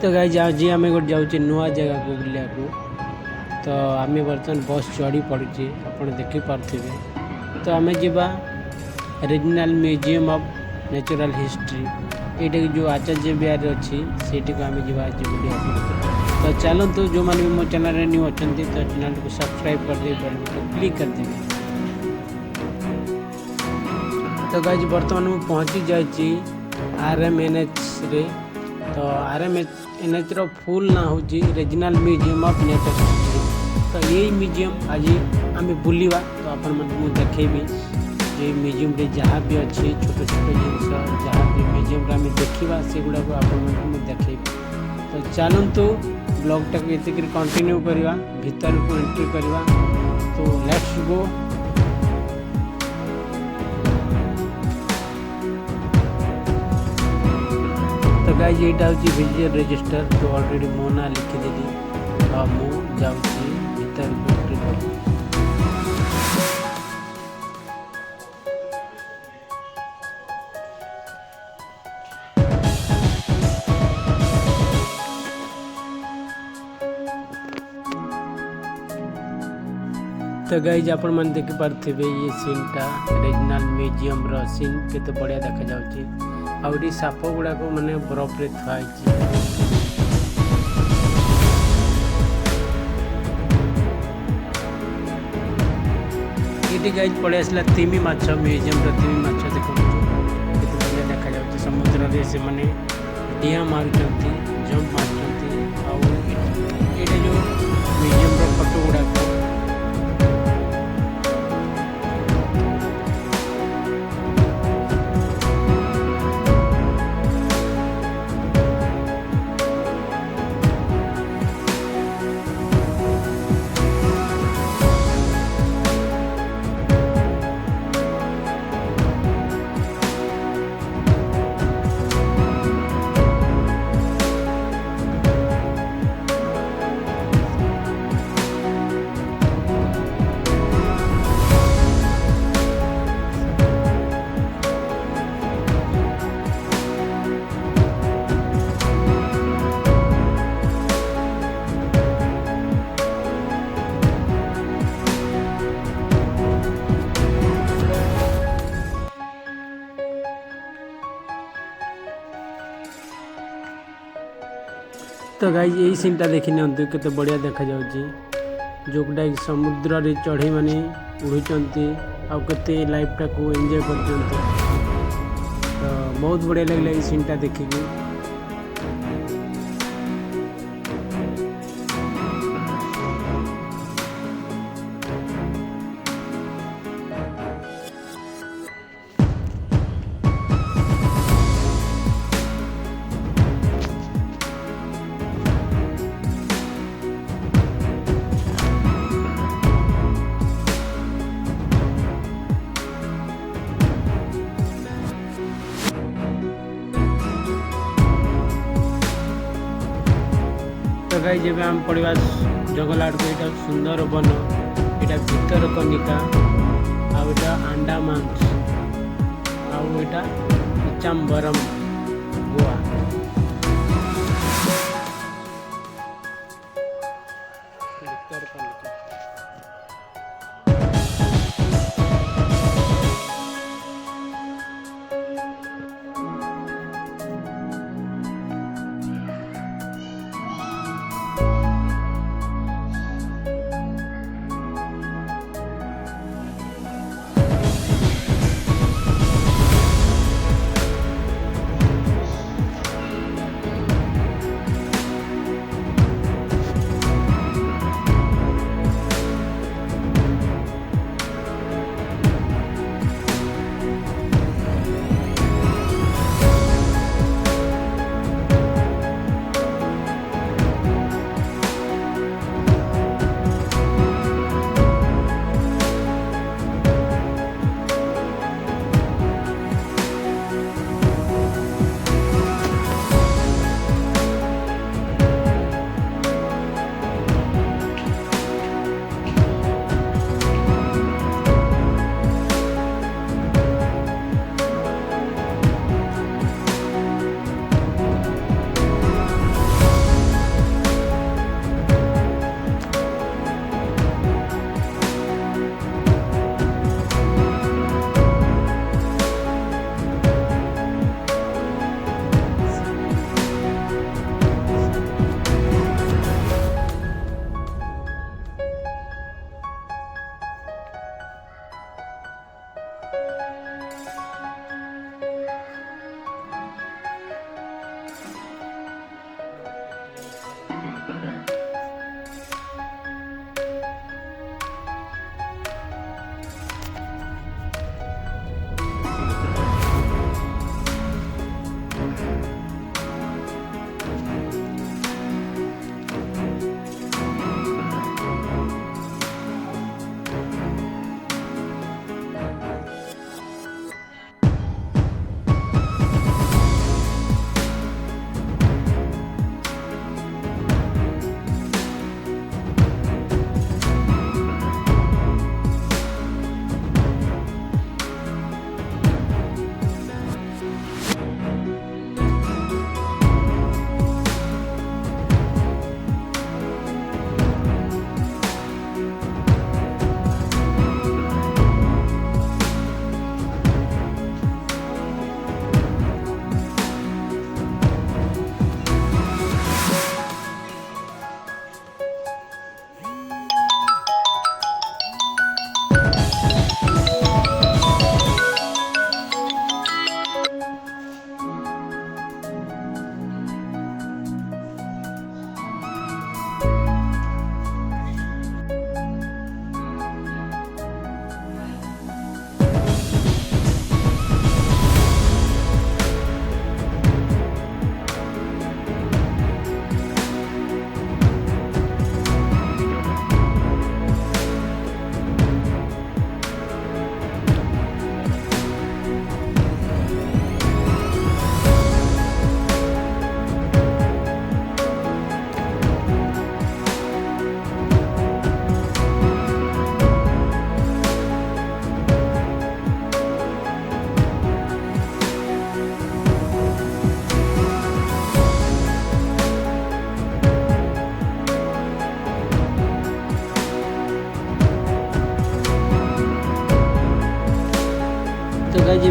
तो गाइज आज आम गोटे जाऊँ नुआ जगह को बुलिया तो आम बर्तमान बस चढ़ी पड़ी आप देखिपे। तो आम जा रीजनाल म्यूजियम ऑफ नेचुरल हिस्ट्री ये जो आचार्य बिहार अच्छी से आम जा बुलिया। तो चलतु जो मैंने भी मो चैनल न्यू अच्छा तो चैनल को सब्सक्राइब कर दे बेल को क्लिक कर देंगे। तो गाइज बर्तमान मुझे पहुँची जाइए RMNH रे। तो RMNH रो फुल ना हूँ रीजनाल म्यूजियम ऑफ नेचर हिस्ट्री। तो यही म्यूजियम आज आम बुलवा तो आप देखेबी ये म्यूजियम रे जहाँ भी अच्छी छोट छोट जिनस जहाँ भी म्यूजियम आम देखा से गुड़ा को आप देखेबी। तो चलतु ब्लॉगटा को ये कंटिन्यू करवा भीतर को एंट्री करवा। तो लेट्स गो। तो गाइज यहाँ हूँ विजिटर रजिस्टर तो ऑलरेडी मो ना लिखिदेली मु जाऊँगी भीतर एंट्री कर। तो गाइज आपण मैंने देखी पार्थिवे ये सीनटा रीजनाल म्यूजियम रो सीन केते बढ़िया देखा जाउची। आउरी साप गुड़ाक माने बरफ रे थुआई। ये गाइज पड़े आसला तिमी माछ म्यूजियम रो तिमी माछ देखो केते बढ़िया देखा जाउची। समुद्र रे से माने डिया मारुचंती जंप मारुचंती। आ ये जो म्यूजियम रो फोटो गुड़ाक तो गाइज यही सीनटा देखी नियंतु केते बढ़िया देखा जाउची। जोटा समुद्र रे चढ़ी माने उड़ुचंती आ केते लाइफटा को एंजॉय करचंती। तो बहुत बढ़िया लगला ये सीनटा देखिकी। तो गाइज जब आम पढ़ा जंगल आड़ को यहाँ सुंदर वन यहाँ भीतर कनिका आटा अंडमान आटा इचाम्बरम गोवा।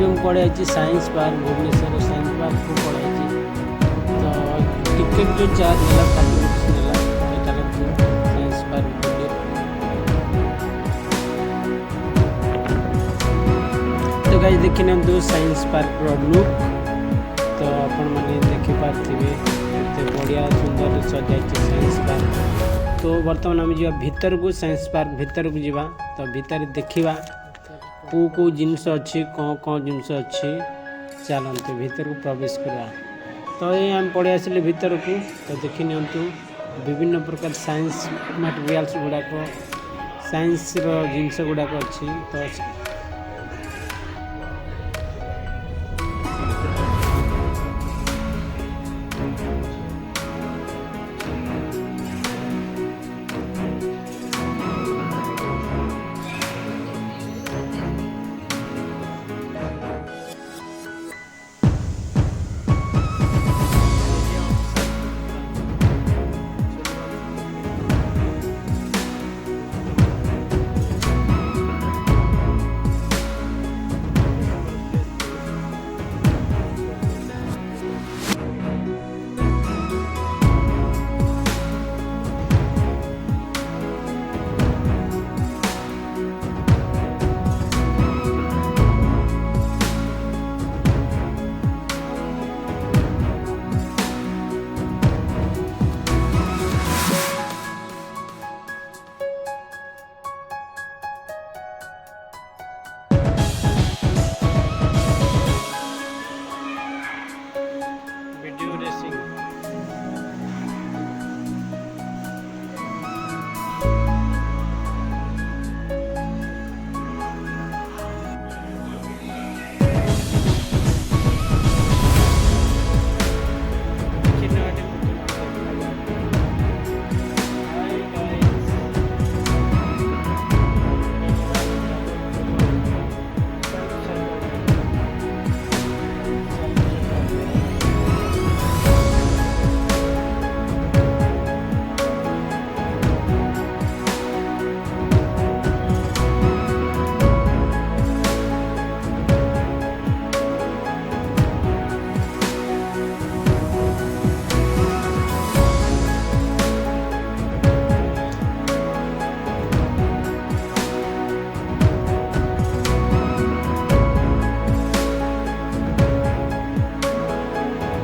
ଏବେ ମୁଁ ପଳେଇ ସାଇନ୍ସ ପାର୍କ ଭୁବନେଶ୍ୱର ସାଇନ୍ସ ପାର୍କକୁ ପଳେଇ ତ ଟିକେଟ୍ ଯେଉଁ ଚାର୍ଜ ହେଲା 30 rupees ନେଲା ଏଇଟାର ସାଇନ୍ସ ପାର୍କ ବୁଲି। ତ ଗାଇଜ ଦେଖି ନିଅନ୍ତୁ ସାଇନ୍ସ ପାର୍କର ଲୁକ୍। ତ ଆପଣମାନେ ଦେଖିପାରୁଥିବେ କେତେ ବଢ଼ିଆ ସୁନ୍ଦର ସଜାଇଛି ସାଇନ୍ସ ପାର୍କ। ତ ବର୍ତ୍ତମାନ ଆମେ ଯିବା ଭିତରକୁ, ସାଇନ୍ସ ପାର୍କ ଭିତରକୁ ଯିବା। ତ ଭିତରେ ଦେଖିବା କେଉଁ ଜିନିଷ ଅଛି, କ'ଣ ଜିନିଷ ଅଛି। ଚାଲନ୍ତୁ ଭିତରକୁ ପ୍ରବେଶ କରିବା। ତ ଏଇ ଆମେ ପଳେଇ ଆସିଲେ ଭିତରକୁ। ତ ଦେଖି ନିଅନ୍ତୁ ବିଭିନ୍ନ ପ୍ରକାର ସାଇନ୍ସ ମାଟେରିଆଲ୍ସ ଗୁଡ଼ାକ, ସାଇନ୍ସର ଜିନିଷ ଗୁଡ଼ାକ ଅଛି। ତ